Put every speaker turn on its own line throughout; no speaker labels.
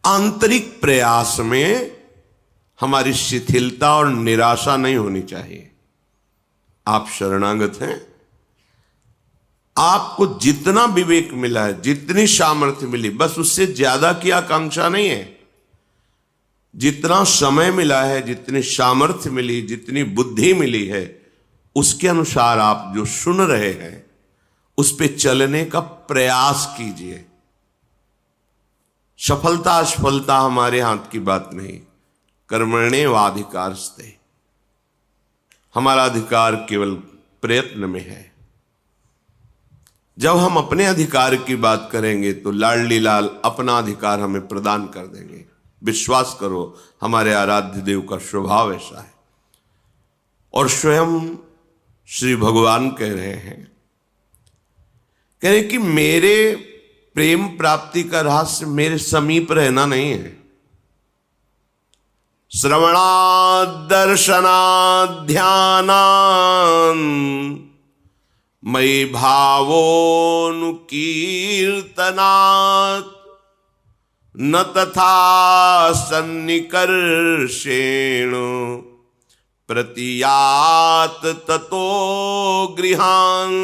आंतरिक प्रयास में हमारी शिथिलता और निराशा नहीं होनी चाहिए। आप शरणागत हैं, आपको जितना विवेक मिला है, जितनी सामर्थ्य मिली, बस उससे ज्यादा की आकांक्षा नहीं है। जितना समय मिला है, जितनी सामर्थ्य मिली, जितनी बुद्धि मिली है, उसके अनुसार आप जो सुन रहे हैं उस पे चलने का प्रयास कीजिए। सफलता असफलता हमारे हाथ की बात नहीं। कर्मण्येवाधिकारस्ते, हमारा अधिकार केवल प्रयत्न में है। जब हम अपने अधिकार की बात करेंगे तो लाडली लाल अपना अधिकार हमें प्रदान कर देंगे। विश्वास करो, हमारे आराध्य देव का स्वभाव ऐसा है। और स्वयं श्री भगवान कह रहे हैं कि मेरे प्रेम प्राप्ति का रहस्य मेरे समीप रहना नहीं है। श्रवणात् दर्शनात् ध्यानात् मयि भावोऽनुकीर्तनात् न तथा सन्निकर्षेण प्रतीयात ततो गृहान्।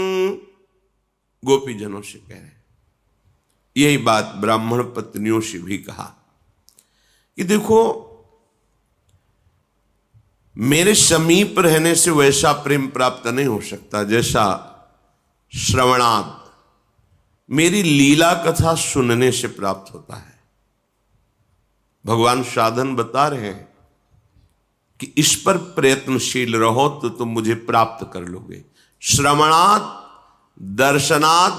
गोपीजनों से कह रहे हैं, यही बात ब्राह्मण पत्नियों से भी कहा कि देखो, मेरे समीप रहने से वैसा प्रेम प्राप्त नहीं हो सकता जैसा श्रवणात्, मेरी लीला कथा सुनने से प्राप्त होता है। भगवान साधन बता रहे हैं कि इस पर प्रयत्नशील रहो तो तुम मुझे प्राप्त कर लोगे। श्रवणात् दर्शनात्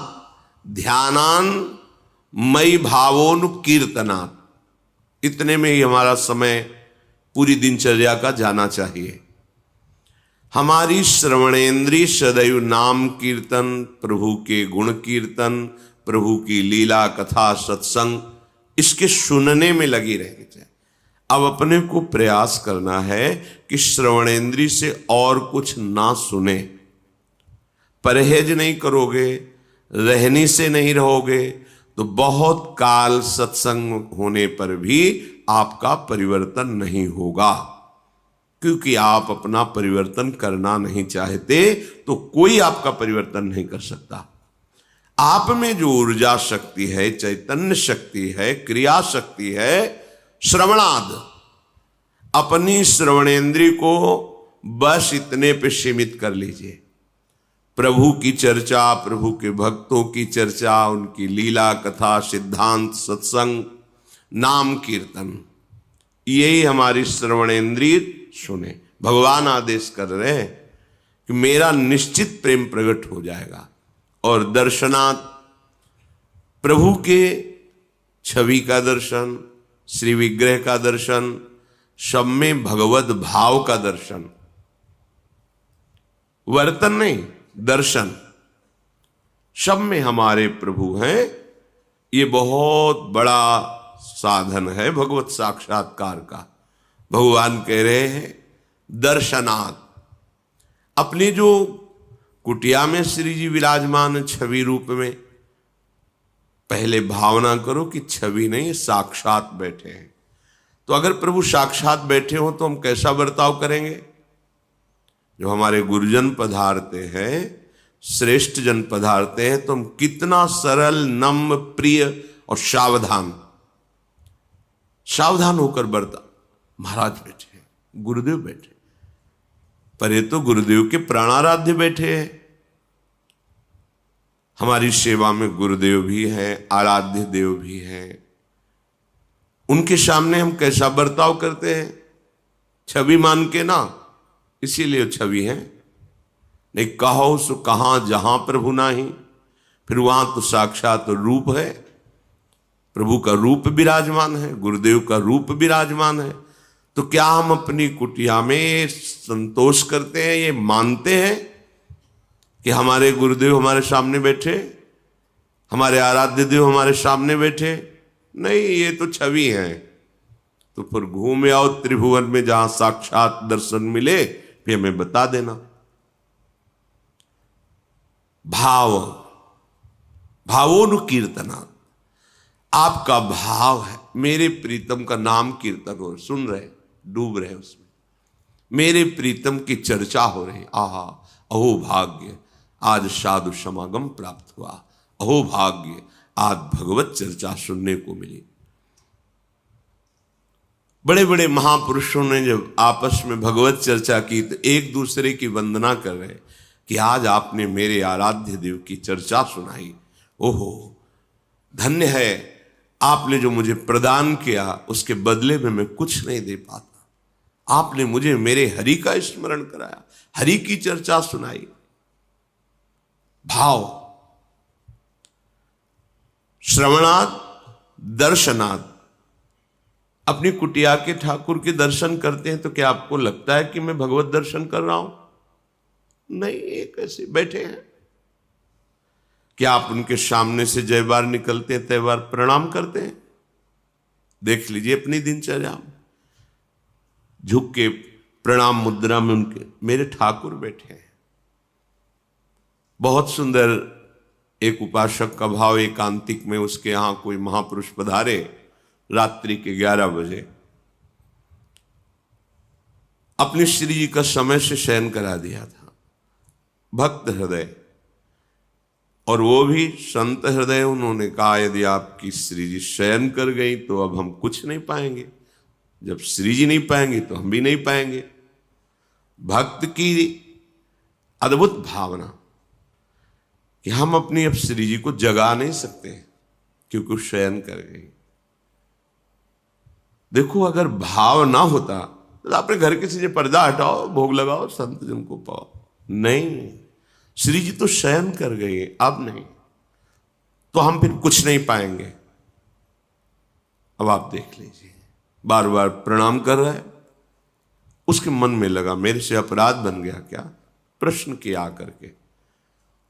ध्यानान् मयि भावोनुकीर्तनात्, इतने में ही हमारा समय पूरी दिनचर्या का जाना चाहिए। हमारी श्रवणेन्द्रिय सदैव नाम कीर्तन, प्रभु के गुण कीर्तन, प्रभु की लीला कथा सत्संग, इसके सुनने में लगी रहनी चाहिए। अब अपने को प्रयास करना है कि श्रवणेन्द्रिय से और कुछ ना सुने। परहेज नहीं करोगे, रहनी से नहीं रहोगे तो बहुत काल सत्संग होने पर भी आपका परिवर्तन नहीं होगा, क्योंकि आप अपना परिवर्तन करना नहीं चाहते तो कोई आपका परिवर्तन नहीं कर सकता। आप में जो ऊर्जा शक्ति है, चैतन्य शक्ति है, क्रिया शक्ति है, श्रवणाद, अपनी श्रवणेन्द्रिय को बस इतने पे सीमित कर लीजिए। प्रभु की चर्चा, प्रभु के भक्तों की चर्चा, उनकी लीला कथा, सिद्धांत, सत्संग, नाम कीर्तन, यही हमारी श्रवणेन्द्रिय सुने। भगवान आदेश कर रहे हैं कि मेरा निश्चित प्रेम प्रकट हो जाएगा। और दर्शनात्, प्रभु के छवि का दर्शन, श्री विग्रह का दर्शन, सब में भगवत भाव का दर्शन, वर्तन नहीं, दर्शन, सब में हमारे प्रभु हैं। ये बहुत बड़ा साधन है भगवत साक्षात्कार का। भगवान कह रहे हैं दर्शनात्, अपनी जो कुटिया में श्री जी विराजमान छवि रूप में, पहले भावना करो कि छवि नहीं, साक्षात बैठे हैं। तो अगर प्रभु साक्षात बैठे हो तो हम कैसा बर्ताव करेंगे? जो हमारे गुरुजन पधारते हैं, श्रेष्ठ जन पधारते हैं, तो हम कितना सरल, नम्र, प्रिय और सावधान होकर बर्ता। महाराज बैठे हैं, गुरुदेव बैठे, पर ये तो गुरुदेव के प्राणाराध्य बैठे हैं। हमारी सेवा में गुरुदेव भी हैं, आराध्य देव भी हैं। उनके सामने हम कैसा बर्ताव करते हैं? छवि मान के ना, इसीलिए छवि है। नहीं कहो सो कहां जहां प्रभु नाही, फिर वहां तो साक्षात रूप है। प्रभु का रूप विराजमान है, गुरुदेव का रूप विराजमान है। तो क्या हम अपनी कुटिया में संतोष करते हैं, ये मानते हैं कि हमारे गुरुदेव हमारे सामने बैठे, हमारे आराध्य देव हमारे सामने बैठे? नहीं, ये तो छवि है। तो फिर घूम आओ त्रिभुवन में, जहां साक्षात दर्शन मिले फिर हमें बता देना। भावोनुकीर्तनात्, आपका भाव है, मेरे प्रीतम का नाम कीर्तन हो, सुन रहे, डूब रहे उसमें, मेरे प्रीतम की चर्चा हो रही। आहा, अहो भाग्य, आज साधु समागम प्राप्त हुआ। अहो भाग्य, आज भगवत चर्चा सुनने को मिली। बड़े बड़े महापुरुषों ने जब आपस में भगवत चर्चा की तो एक दूसरे की वंदना कर रहे कि आज आपने मेरे आराध्य देव की चर्चा सुनाई। ओहो, धन्य है, आपने जो मुझे प्रदान किया उसके बदले में मैं कुछ नहीं दे पाता। आपने मुझे मेरे हरि का स्मरण कराया, हरि की चर्चा सुनाई। भाव, श्रवणात् दर्शनात्। अपनी कुटिया के ठाकुर के दर्शन करते हैं तो क्या आपको लगता है कि मैं भगवत दर्शन कर रहा हूं? नहीं, एक ऐसे बैठे हैं। क्या आप उनके सामने से जय बार निकलते हैं, तय बार प्रणाम करते हैं? देख लीजिए अपनी दिनचर्या में, झुक के प्रणाम मुद्रा में उनके मेरे ठाकुर बैठे हैं। बहुत सुंदर एक उपासक का भाव, एकांतिक में उसके यहां कोई महापुरुष पधारे रात्रि के 11 बजे, अपनी श्री जी का समय से शयन करा दिया था। भक्त हृदय और वो भी संत हृदय, उन्होंने कहा यदि आपकी श्री जी शयन कर गई तो अब हम कुछ नहीं पाएंगे, जब श्री जी नहीं पाएंगे तो हम भी नहीं पाएंगे। भक्त की अद्भुत भावना कि हम अपनी अब श्री जी को जगा नहीं सकते क्योंकि वो शयन कर गई। देखो, अगर भाव ना होता तो अपने घर के से पर्दा हटाओ, भोग लगाओ, संत जन को पाओ। नहीं, श्री जी तो शयन कर गए, अब नहीं, तो हम फिर कुछ नहीं पाएंगे। अब आप देख लीजिए, बार बार प्रणाम कर रहा है, उसके मन में लगा मेरे से अपराध बन गया क्या, प्रश्न किया करके।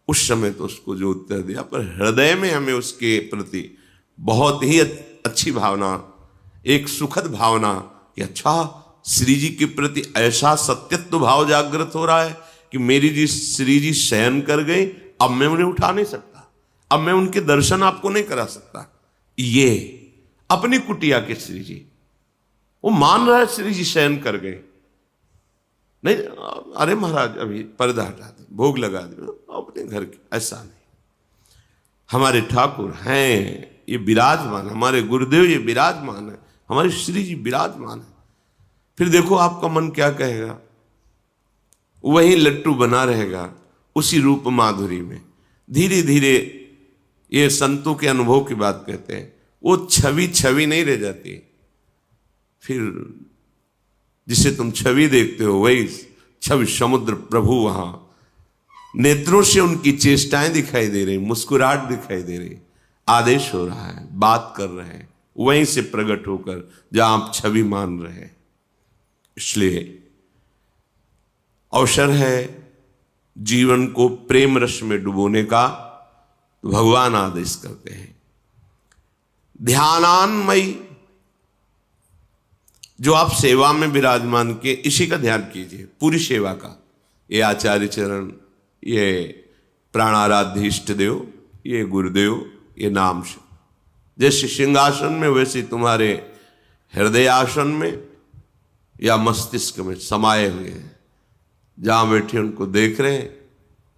उस समय तो उसको जो उत्तर दिया, पर हृदय में हमें उसके प्रति बहुत ही अच्छी भावना, एक सुखद भावना कि अच्छा, श्री जी के प्रति ऐसा सत्यत्व भाव जागृत हो रहा है कि मेरी जी श्री जी शयन कर गई, अब मैं उन्हें उठा नहीं सकता, अब मैं उनके दर्शन आपको नहीं करा सकता। ये अपनी कुटिया के श्री जी, वो मान रहा है श्री जी शयन कर गए। नहीं, अरे महाराज अभी पर्दा हटा दे, भोग लगा दे, अपने घर के, ऐसा नहीं। हमारे ठाकुर हैं, ये विराजमान, हमारे गुरुदेव ये विराजमान है, हमारे श्री जी विराजमान है। फिर देखो आपका मन क्या कहेगा, वही लट्टू बना रहेगा उसी रूप माधुरी में। धीरे धीरे, ये संतों के अनुभव की बात कहते हैं, वो छवि छवि नहीं रह जाती। फिर जिसे तुम छवि देखते हो वही छवि समुद्र प्रभु वहां नेत्रों से उनकी चेष्टाएं दिखाई दे रही, मुस्कुराहट दिखाई दे रही, आदेश हो रहा है, बात कर रहे हैं, वहीं से प्रकट होकर जहां आप छवि मान रहे हैं। इसलिए अवसर है जीवन को प्रेम रस में डुबोने का, तो भगवान आदेश करते हैं ध्यानान्मयी, जो आप सेवा में विराजमान के, इसी का ध्यान कीजिए, पूरी सेवा का। ये आचार्य चरण, ये प्राणाराध्य इष्ट देव, ये गुरुदेव, ये नाम से, जैसे सिंहासन में वैसे तुम्हारे हृदय आसन में या मस्तिष्क में समाये हुए हैं। जहां बैठे उनको देख रहे हैं,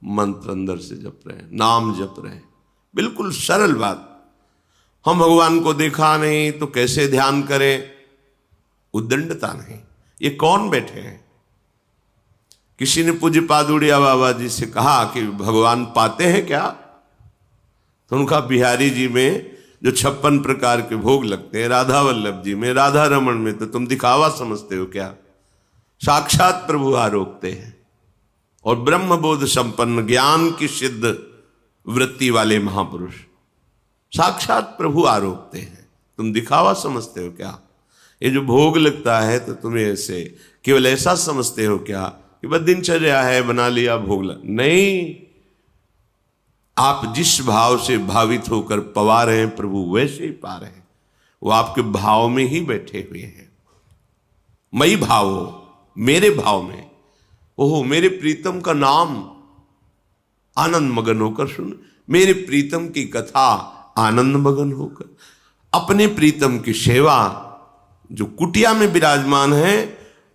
मंत्र अंदर से जप रहे हैं, नाम जप रहे हैं। बिल्कुल सरल बात। हम भगवान को देखा नहीं तो कैसे ध्यान करें, उद्दंडता नहीं। ये कौन बैठे हैं? किसी ने पूज्य पादुड़िया बाबा जी से कहा कि भगवान पाते हैं क्या? तो उनका बिहारी जी में जो 56 प्रकार के भोग लगते हैं, राधा वल्लभ जी में, राधा रमन में, तो तुम दिखावा समझते हो क्या? साक्षात प्रभु आरोकते हैं। और ब्रह्मबोध संपन्न, ज्ञान की सिद्ध वृत्ति वाले महापुरुष साक्षात प्रभु आरोकते हैं, तुम दिखावा समझते हो क्या? ये जो भोग लगता है तो तुम्हें ऐसे केवल ऐसा समझते हो क्या कि बस दिनचर्या है, बना लिया भोग नहीं। आप जिस भाव से भावित होकर पवा रहे हैं प्रभु, वैसे ही पा रहे हैं। वो आपके भाव में ही बैठे हुए हैं। मई भाव हो, मेरे भाव में। ओहो, मेरे प्रीतम का नाम आनंद मगन होकर सुन, मेरे प्रीतम की कथा आनंद मगन होकर। अपने प्रीतम की सेवा, जो कुटिया में विराजमान है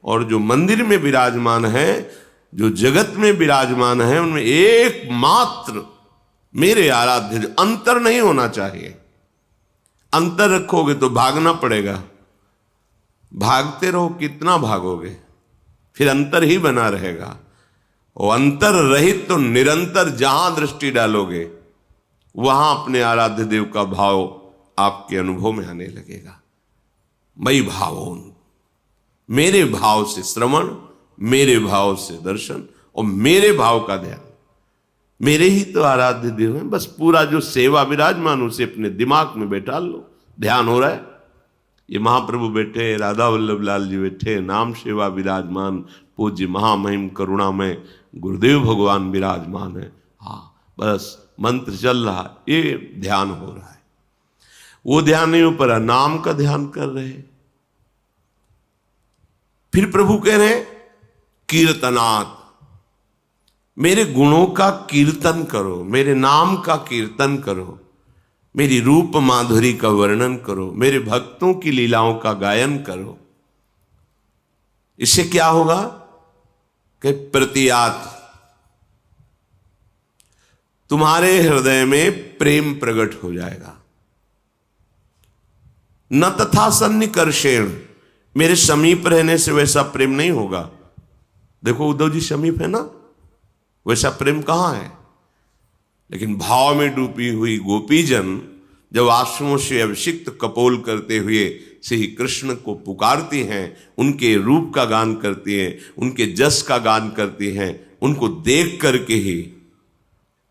और जो मंदिर में विराजमान है, जो जगत में विराजमान है, उनमें एकमात्र मेरे आराध्य, अंतर नहीं होना चाहिए। अंतर रखोगे तो भागना पड़ेगा, भागते रहो कितना भागोगे, फिर अंतर ही बना रहेगा। और अंतर रहित तो निरंतर जहां दृष्टि डालोगे वहां अपने आराध्य देव का भाव आपके अनुभव में आने लगेगा। मई भावोन, मेरे भाव से श्रवण, मेरे भाव से दर्शन और मेरे भाव का ध्यान। मेरे ही तो आराध्य देव हैं, बस पूरा जो सेवा विराजमान उसे अपने दिमाग में बैठा लो। ध्यान हो रहा है, ये महाप्रभु बैठे, राधा वल्लभ लाल जी बैठे, नाम सेवा विराजमान, पूज्य महामहिम करुणामय गुरुदेव भगवान विराजमान है। हाँ, बस मंत्र चल रहा है, ये ध्यान हो रहा है। वो ध्यान नहीं हो पा रहा, नाम का ध्यान कर रहे हैं। फिर प्रभु कह रहे हैं कीर्तनात्, मेरे गुणों का कीर्तन करो, मेरे नाम का कीर्तन करो, मेरी रूप माधुरी का वर्णन करो, मेरे भक्तों की लीलाओं का गायन करो। इससे क्या होगा कि प्रतियात, तुम्हारे हृदय में प्रेम प्रकट हो जाएगा। न तथा सन्निकर्षेण, मेरे समीप रहने से वैसा प्रेम नहीं होगा। देखो उद्धव जी समीप है ना, वैसा प्रेम कहां है। लेकिन भाव में डूबी हुई गोपीजन जब आश्रमों से अभिषिक्त कपोल करते हुए श्री कृष्ण को पुकारती हैं, उनके रूप का गान करती हैं, उनके जस का गान करती हैं, उनको देख करके ही,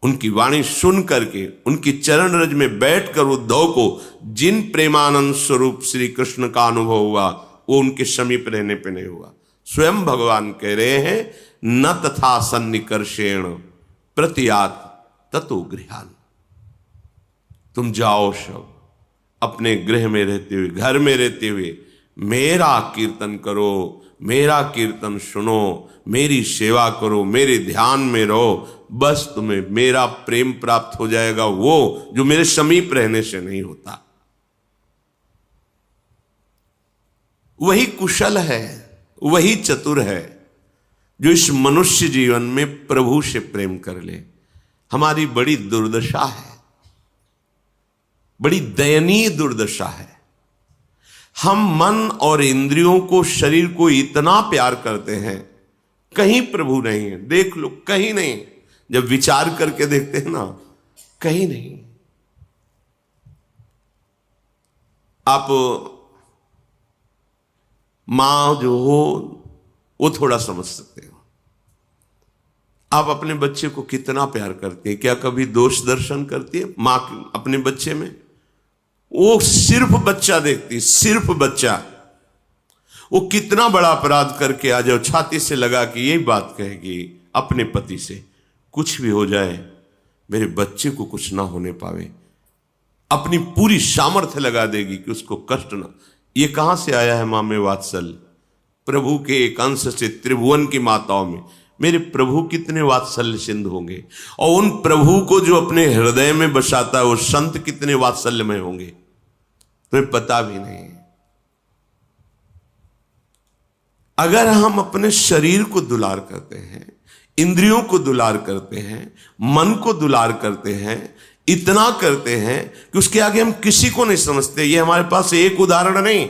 उनकी वाणी सुन करके, उनकी चरण रज में बैठकर उद्धव को जिन प्रेमानंद स्वरूप श्री कृष्ण का अनुभव हुआ वो उनके समीप रहने पे नहीं हुआ। स्वयं भगवान कह रहे हैं न तथा सन्निकर्षेण प्रतियात ततो गृहान। तुम जाओ सब अपने गृह में रहते हुए, घर में रहते हुए मेरा कीर्तन करो, मेरा कीर्तन सुनो, मेरी सेवा करो, मेरे ध्यान में रहो, बस तुम्हें मेरा प्रेम प्राप्त हो जाएगा, वो जो मेरे समीप रहने से नहीं होता। वही कुशल है, वही चतुर है जो इस मनुष्य जीवन में प्रभु से प्रेम कर ले। हमारी बड़ी दुर्दशा है, बड़ी दयनीय दुर्दशा है। हम मन और इंद्रियों को, शरीर को इतना प्यार करते हैं, कहीं प्रभु नहीं है। देख लो, कहीं नहीं। जब विचार करके देखते हैं ना, कहीं नहीं। आप मां जो हो वो थोड़ा समझ सकते हो। आप अपने बच्चे को कितना प्यार करते हैं, क्या कभी दोष दर्शन करती है मां अपने बच्चे में? वो सिर्फ बच्चा देखती, सिर्फ बच्चा। वो कितना बड़ा अपराध करके आ जाओ, छाती से लगा कि यही बात कहेगी अपने पति से, कुछ भी हो जाए मेरे बच्चे को कुछ ना होने पावे। अपनी पूरी सामर्थ्य लगा देगी कि उसको कष्ट ना। ये कहां से आया है मां में वात्सल्य? प्रभु के एक अंश से त्रिभुवन की माताओं में। मेरे प्रभु कितने वात्सल्य सिंधु होंगे, और उन प्रभु को जो अपने हृदय में बसाता है वो संत कितने वात्सल्यमय होंगे, तुम्हें पता भी नहीं। अगर हम अपने शरीर को दुलार करते हैं, इंद्रियों को दुलार करते हैं, मन को दुलार करते हैं, इतना करते हैं कि उसके आगे हम किसी को नहीं समझते। ये हमारे पास एक उदाहरण नहीं,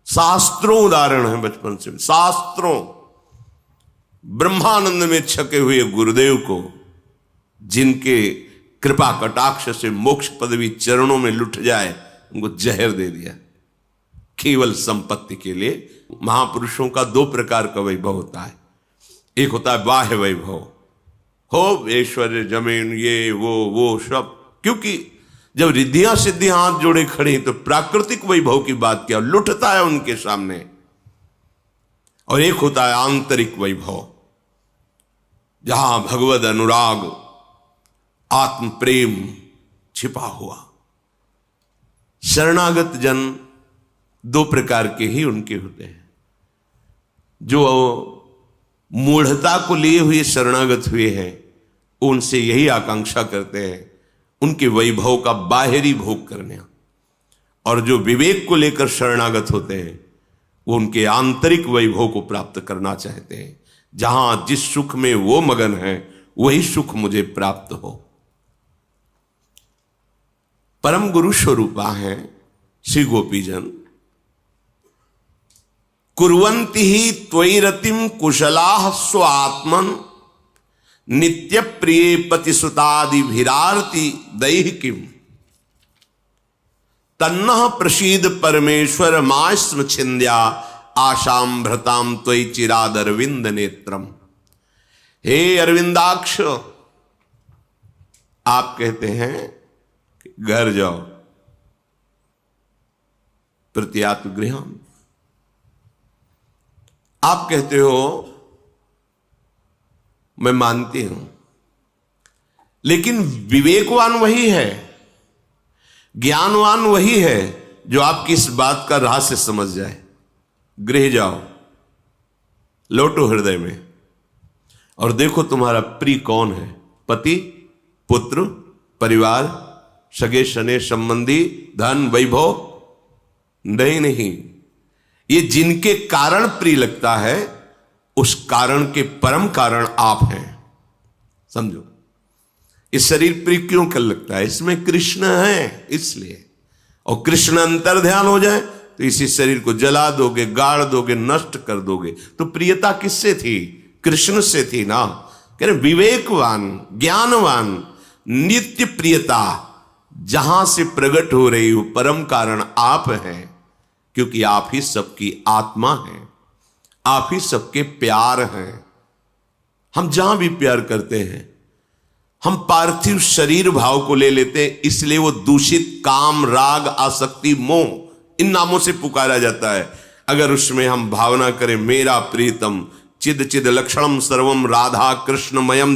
शास्त्रों उदाहरण है। बचपन से शास्त्रों, ब्रह्मानंद में छके हुए गुरुदेव को, जिनके कृपा कटाक्ष से मोक्ष पदवी चरणों में लुट जाए, उनको जहर दे दिया केवल संपत्ति के लिए। महापुरुषों का दो प्रकार का वैभव होता है। एक होता है बाह्य वैभव, हो ऐश्वर्य, जमीन, ये वो सब, क्योंकि जब रिद्धियां सिद्धियां हाथ जोड़े खड़ी तो प्राकृतिक वैभव की बात क्या, लुटता है उनके सामने। और एक होता है आंतरिक वैभव, जहां भगवद अनुराग, आत्म प्रेम छिपा हुआ। शरणागत जन दो प्रकार के ही उनके होते हैं। जो मूढ़ता को लिए हुए शरणागत हुए हैं, उनसे यही आकांक्षा करते हैं उनके वैभव का बाहरी भोग करने। और जो विवेक को लेकर शरणागत होते हैं वो उनके आंतरिक वैभव को प्राप्त करना चाहते हैं। जहां जिस सुख में वो मगन है वही सुख मुझे प्राप्त हो। परम गुरु स्वरूपा है श्री गोपीजन। कुर्वन्ति ही त्वयि रतिम कुशलाः स्वात्मन नित्य प्रिय पतिसुतादिभिरार्ति दैहिकीम तन्नः प्रसीद परमेश्वर मास्म छिंद्या आशाम भ्रताम त्वयि चिराद अरविंद नेत्रम। हे अरविंदाक्ष, आप कहते हैं कि घर जाओ प्रत्यात्म गृहम। आप कहते हो मैं मानती हूं, लेकिन विवेकवान वही है, ज्ञानवान वही है जो आपकी इस बात का रहस्य समझ जाए। गृह जाओ, लौटो हृदय में और देखो तुम्हारा प्रिय कौन है। पति, पुत्र, परिवार, सगे शने संबंधी, धन, वैभव? नहीं, ये जिनके कारण प्रिय लगता है उस कारण के परम कारण आप हैं। समझो, इस शरीर प्रिय क्यों कर लगता है? इसमें कृष्ण है इसलिए। और कृष्ण अंतर ध्यान हो जाए तो इसी शरीर को जला दोगे, गाड़ दोगे, नष्ट कर दोगे। तो प्रियता किससे थी? कृष्ण से थी ना। कह रहे विवेकवान, ज्ञानवान, नित्य प्रियता जहां से प्रकट हो रही हो परम कारण आप हैं, क्योंकि आप ही सबकी आत्मा हैं, आप ही सबके प्यार हैं। हम जहां भी प्यार करते हैं हम पार्थिव शरीर भाव को ले लेते हैं, इसलिए वो दूषित काम, राग, आसक्ति, मोह इन नामों से पुकारा जाता है। अगर उसमें हम भावना करें मेरा प्रीतम चिद चिद लक्षणम सर्वम राधा कृष्णमयम